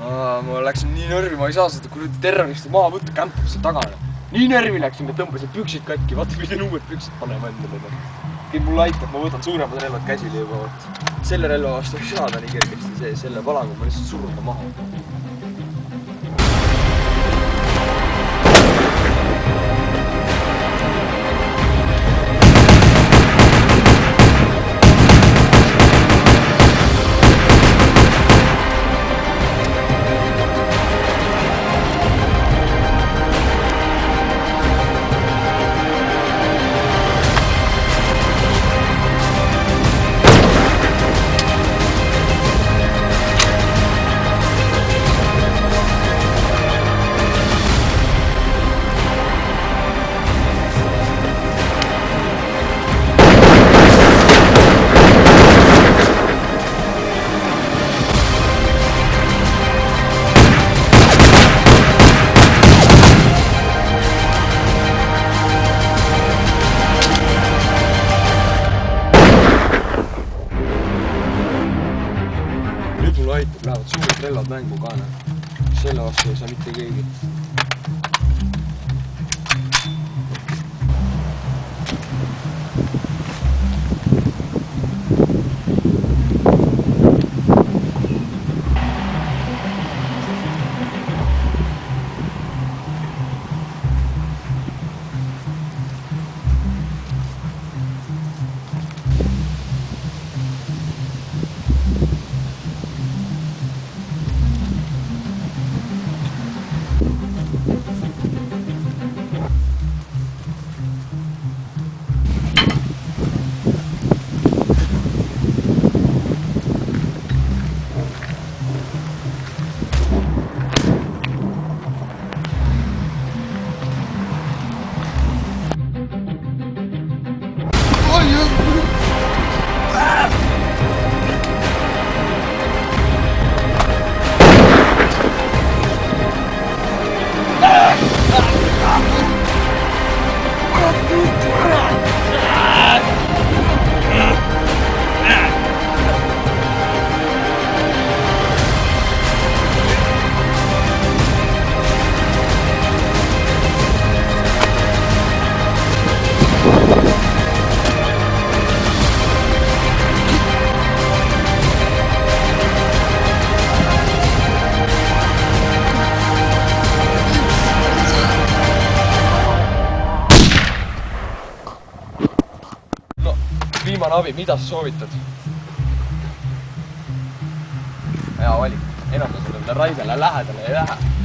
Ma läksin nii närvi, ma ei saa seda kuradi terroristi maha võtta, kämpab seal taga. Nii närvi läksin, ma tõmbasin püksid katki, vaata pidin uued püksid panema endale. Mulle aitab, ma võtan suuremad relvad käsile juba. Selle relva vastu ei saada nii kergesti, selle palangu ma lihtsalt surun ta maha. Mulle aitab, lähevad suured relvad mängu ka. Selle vastu ei saa mitte keegi. Viimane abi, mida sa soovitad? Hea valik, enam ta sellele raidele lähedale ei lähe.